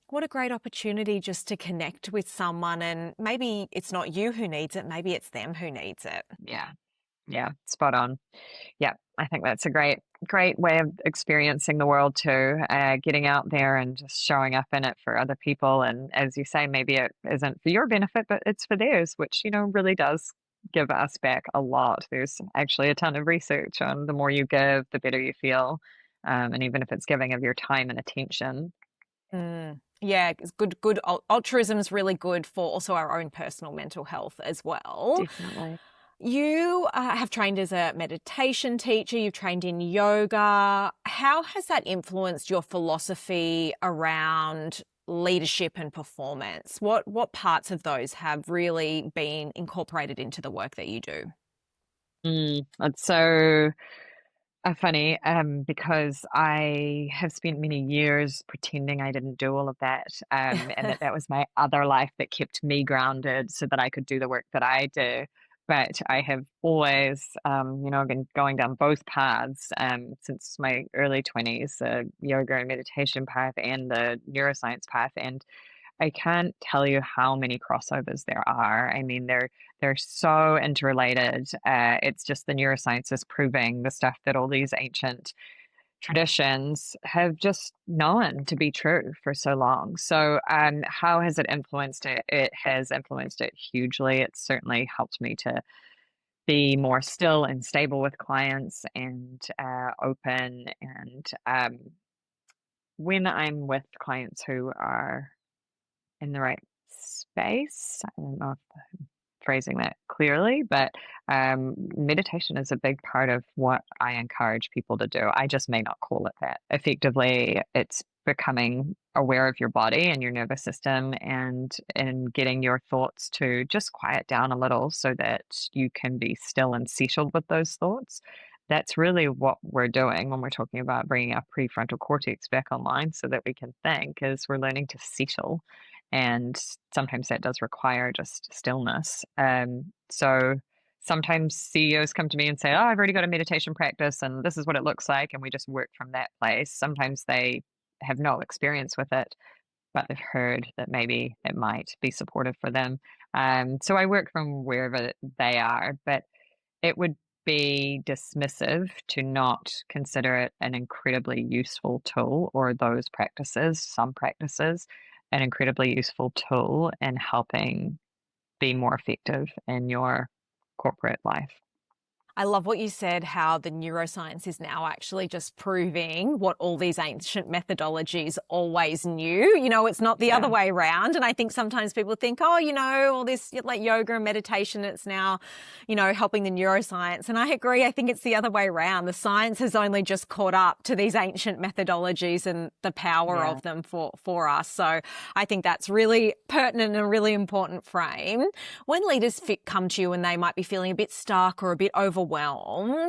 What a great opportunity just to connect with someone, and maybe it's not you who needs it, maybe it's them who needs it. Yeah, spot on. Yeah, I think that's a great way of experiencing the world too, getting out there and just showing up in it for other people. And as you say, maybe it isn't for your benefit, but it's for theirs, which, really does give us back a lot. There's actually a ton of research on the more you give, the better you feel. And even if it's giving of your time and attention. Yeah, it's good. Altruism is really good for also our own personal mental health as well. Definitely. You have trained as a meditation teacher, you've trained in yoga. How has that influenced your philosophy around leadership and performance? What parts of those have really been incorporated into the work that you do? It's so funny, because I have spent many years pretending I didn't do all of that, and that was my other life that kept me grounded so that I could do the work that I do. But I have always, been going down both paths since my early 20s, the yoga and meditation path and the neuroscience path. And I can't tell you how many crossovers there are. I mean, they're so interrelated. It's just the neuroscience is proving the stuff that all these ancient traditions have just known to be true for so long. So, how has it influenced it? It has influenced it hugely. It's certainly helped me to be more still and stable with clients and open. And when I'm with clients who are in the right space, I don't know if I'm phrasing that clearly, but meditation is a big part of what I encourage people to do. I just may not call it that. Effectively, it's becoming aware of your body and your nervous system, and getting your thoughts to just quiet down a little so that you can be still and settled with those thoughts. That's really what we're doing when we're talking about bringing our prefrontal cortex back online so that we can think, is we're learning to settle. And sometimes that does require just stillness. So sometimes CEOs come to me and say, oh, I've already got a meditation practice and this is what it looks like. And we just work from that place. Sometimes they have no experience with it, but they've heard that maybe it might be supportive for them. So I work from wherever they are, but it would be dismissive to not consider it an incredibly useful tool, or those practices, some practices, an incredibly useful tool in helping be more effective in your corporate life. I love what you said, how the neuroscience is now actually just proving what all these ancient methodologies always knew. It's not the other way around. And I think sometimes people think, all this like yoga and meditation, it's now, helping the neuroscience. And I agree. I think it's the other way around. The science has only just caught up to these ancient methodologies and the power of them for us. So I think that's really pertinent and a really important frame. When leaders come to you and they might be feeling a bit stuck or a bit overwhelmed,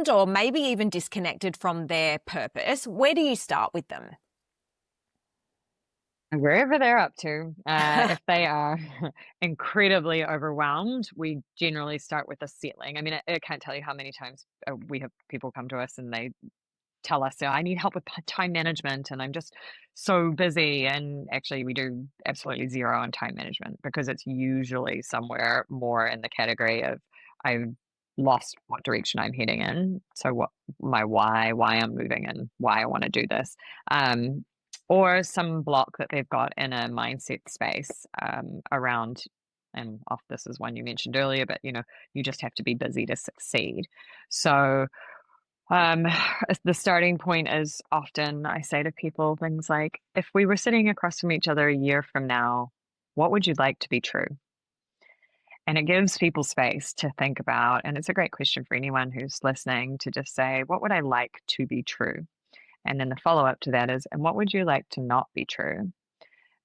or maybe even disconnected from their purpose, where do you start with them? Wherever they're up to. If they are incredibly overwhelmed, we generally start with a settling. I mean, I can't tell you how many times we have people come to us and they tell us, I need help with time management and I'm just so busy. And actually, we do absolutely zero on time management, because it's usually somewhere more in the category of I've lost what direction I'm heading in. So what my why I'm moving and why I want to do this. Or some block that they've got in a mindset space around, and this is one you mentioned earlier, but you just have to be busy to succeed. So the starting point is, often I say to people things like, if we were sitting across from each other a year from now, what would you like to be true? And it gives people space to think about, and it's a great question for anyone who's listening to just say, what would I like to be true? And then the follow up to that is, and what would you like to not be true?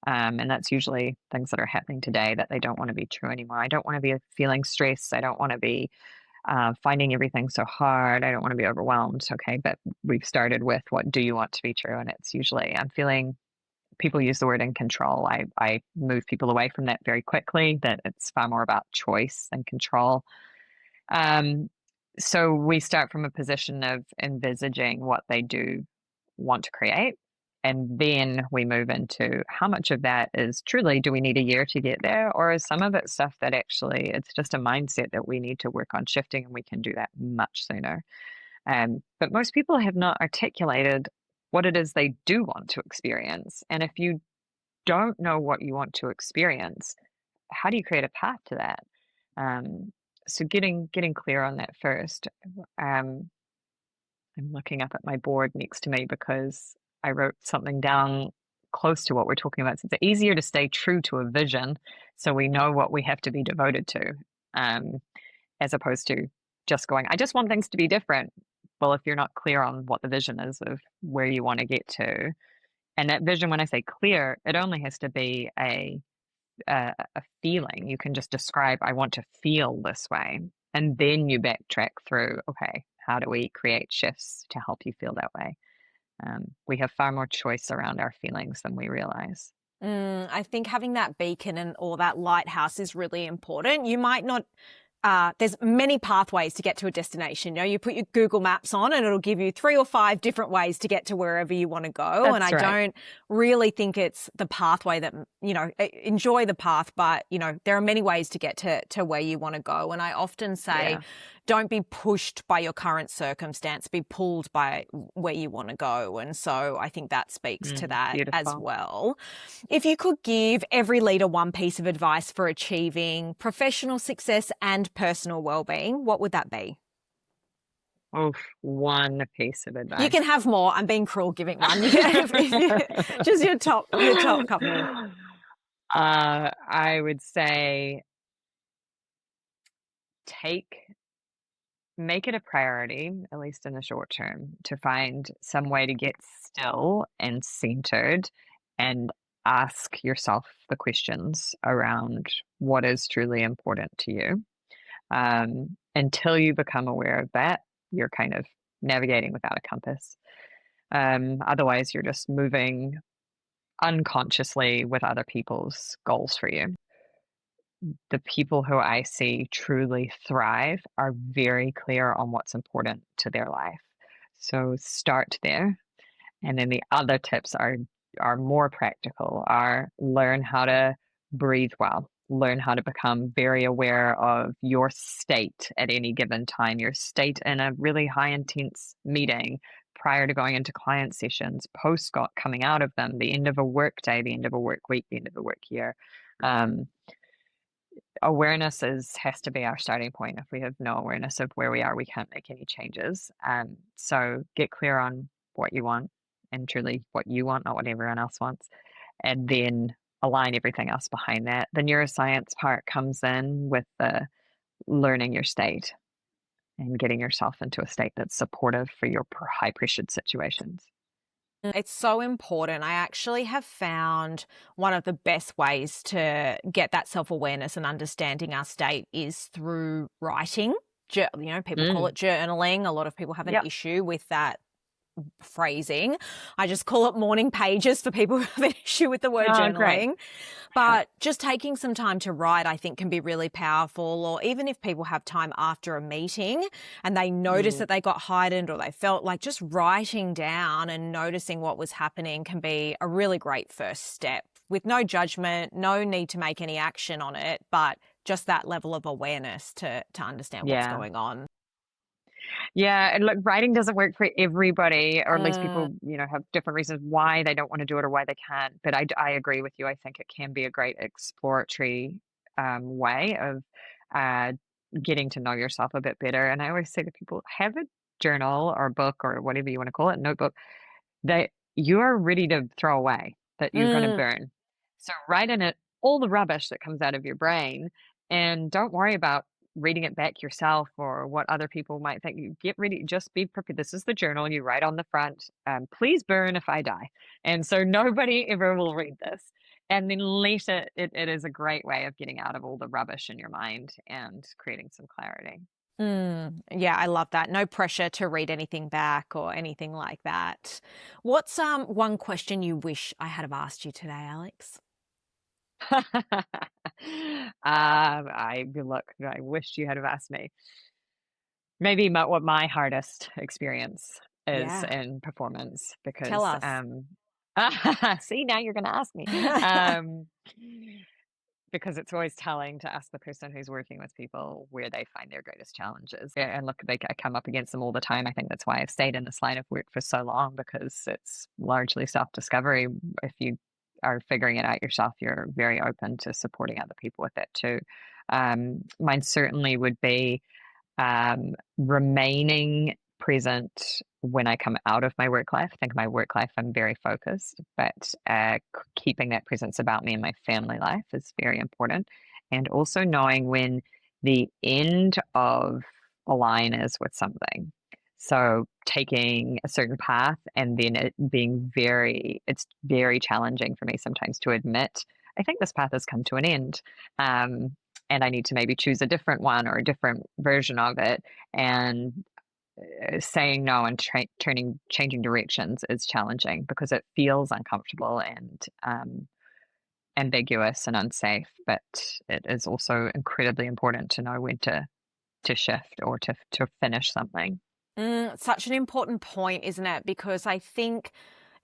And that's usually things that are happening today that they don't want to be true anymore. I don't want to be feeling stressed. I don't want to be finding everything so hard. I don't want to be overwhelmed. Okay, but we've started with what do you want to be true? And it's usually I'm feeling, people use the word in control. I move people away from that very quickly, that it's far more about choice than control. So we start from a position of envisaging what they do want to create. And then we move into how much of that is truly, do we need a year to get there? Or is some of it stuff that actually it's just a mindset that we need to work on shifting, and we can do that much sooner. But most people have not articulated what it is they do want to experience. And if you don't know what you want to experience, how do you create a path to that? So getting clear on that first. I'm looking up at my board next to me because I wrote something down close to what we're talking about. So it's easier to stay true to a vision so we know what we have to be devoted to, as opposed to just going, I just want things to be different. Well, if you're not clear on what the vision is of where you want to get to, and that vision, when I say clear, it only has to be a feeling. You can just describe, I want to feel this way. And then you backtrack through, okay, how do we create shifts to help you feel that way? We have far more choice around our feelings than we realize. I think having that beacon or that lighthouse is really important. You might not, there's many pathways to get to a destination. You put your Google Maps on and it'll give you 3 or 5 different ways to get to wherever you want to go. That's and I right. don't really think it's the pathway that, enjoy the path, but, there are many ways to get to where you want to go. And I often say, don't be pushed by your current circumstance, be pulled by where you want to go. And so I think that speaks to that as well. If you could give every leader one piece of advice for achieving professional success and personal well-being, what would that be? Oh, one piece of advice. You can have more. I'm being cruel giving one. Just your top couple. I would say make it a priority, at least in the short term, to find some way to get still and centered and ask yourself the questions around what is truly important to you. Until you become aware of that, you're kind of navigating without a compass. Otherwise, you're just moving unconsciously with other people's goals for you. The people who I see truly thrive are very clear on what's important to their life. So start there. And then the other tips are more practical, are learn how to breathe well, learn how to become very aware of your state at any given time, your state in a really high intense meeting, prior to going into client sessions, post coming out of them, the end of a work day, the end of a work week, the end of a work year. Awareness has to be our starting point. If we have no awareness of where we are, we can't make any changes. So get clear on what you want, and truly what you want, not what everyone else wants, and then align everything else behind that. The neuroscience part comes in with the learning your state and getting yourself into a state that's supportive for your high pressured situations. It's so important. I actually have found one of the best ways to get that self-awareness and understanding our state is through writing. People call it journaling. A lot of people have an issue with that phrasing. I just call it morning pages for people who have an issue with the word journaling. Great. But just taking some time to write, I think, can be really powerful. Or even if people have time after a meeting and they notice that they got heightened or they felt like, just writing down and noticing what was happening can be a really great first step, with no judgment, no need to make any action on it, but just that level of awareness to understand what's going on. Yeah, and look, writing doesn't work for everybody, or at least people, have different reasons why they don't want to do it or why they can't. But I agree with you. I think it can be a great exploratory way of getting to know yourself a bit better. And I always say to people, have a journal or book or whatever you want to call it, notebook, that you are ready to throw away, that you're going to burn. So write in it all the rubbish that comes out of your brain, And don't worry about reading it back yourself or what other people might think. You get ready, just be prepared. This is the journal. You write on the front, please burn if I die. And so nobody ever will read this. And then later, it is a great way of getting out of all the rubbish in your mind and creating some clarity. Yeah, I love that. No pressure to read anything back or anything like that. What's one question you wish I had have asked you today, Alex? I wish you had have asked me. Maybe what my hardest experience is Yeah. in performance, Tell because us. see, now you're going to ask me. Um, because it's always telling to ask the person who's working with people where they find their greatest challenges. Yeah, and look, I come up against them all the time. I think that's why I've stayed in this line of work for so long, because it's largely self-discovery. If you are figuring it out yourself, you're very open to supporting other people with that too. Mine certainly would be remaining present when I come out of my work life. I think my work life, I'm very focused, but keeping that presence about me in my family life is very important. And also knowing when the end of a line is with something. So taking a certain path and then it being it's very challenging for me sometimes to admit, I think this path has come to an end. And I need to maybe choose a different one or a different version of it. And saying no and changing directions is challenging because it feels uncomfortable and ambiguous and unsafe. But it is also incredibly important to know when to shift or to finish something. Such an important point, isn't it? Because I think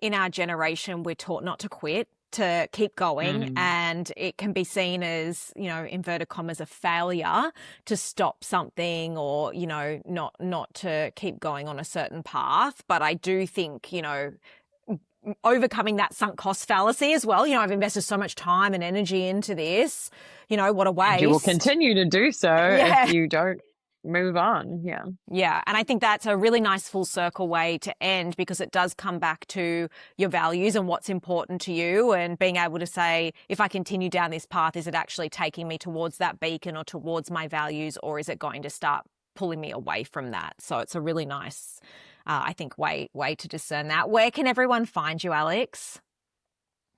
in our generation, we're taught not to quit, to keep going, and it can be seen as, inverted commas, a failure to stop something or, not to keep going on a certain path. But I do think, overcoming that sunk cost fallacy as well. I've invested so much time and energy into this, what a waste. And you will continue to do so if you don't move on. Yeah. And I think that's a really nice full circle way to end, because it does come back to your values and what's important to you, and being able to say, if I continue down this path, is it actually taking me towards that beacon or towards my values, or is it going to start pulling me away from that? So it's a really nice, I think, way to discern that. Where can everyone find you, Alex?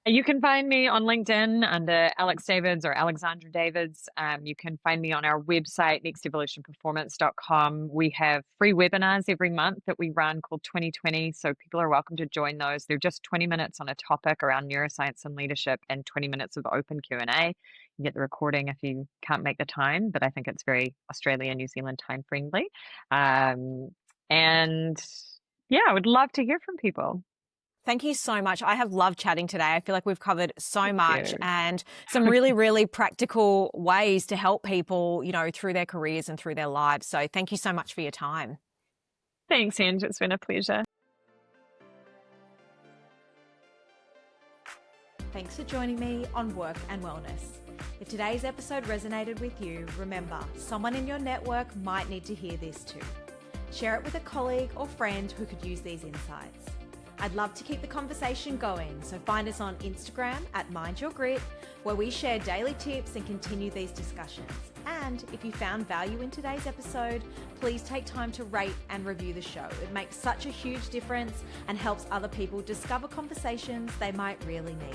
You can find me on LinkedIn under Alex Davids or Alexandra Davids. You can find me on our website, nextevolutionperformance.com. We have free webinars every month that we run called 2020. So people are welcome to join those. They're just 20 minutes on a topic around neuroscience and leadership and 20 minutes of open Q&A. You get the recording if you can't make the time, but I think it's very Australia, New Zealand time friendly. And yeah, I would love to hear from people. Thank you so much. I have loved chatting today. I feel like we've covered so much you. and some really, really practical ways to help people, through their careers and through their lives. So thank you so much for your time. Thanks, Ange. It's been a pleasure. Thanks for joining me on Work and Wellness. If today's episode resonated with you, remember, someone in your network might need to hear this too. Share it with a colleague or friend who could use these insights. I'd love to keep the conversation going, so find us on Instagram at Mind Your Grit, where we share daily tips and continue these discussions. And if you found value in today's episode, please take time to rate and review the show. It makes such a huge difference and helps other people discover conversations they might really need.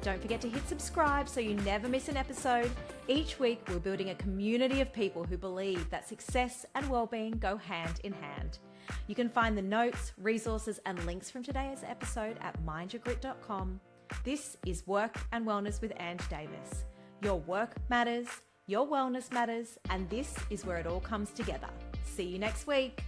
Don't forget to hit subscribe so you never miss an episode. Each week, we're building a community of people who believe that success and well-being go hand in hand. You can find the notes, resources, and links from today's episode at mindyourgrit.com. This is Work and Wellness with Ange Davis. Your work matters, your wellness matters, and this is where it all comes together. See you next week.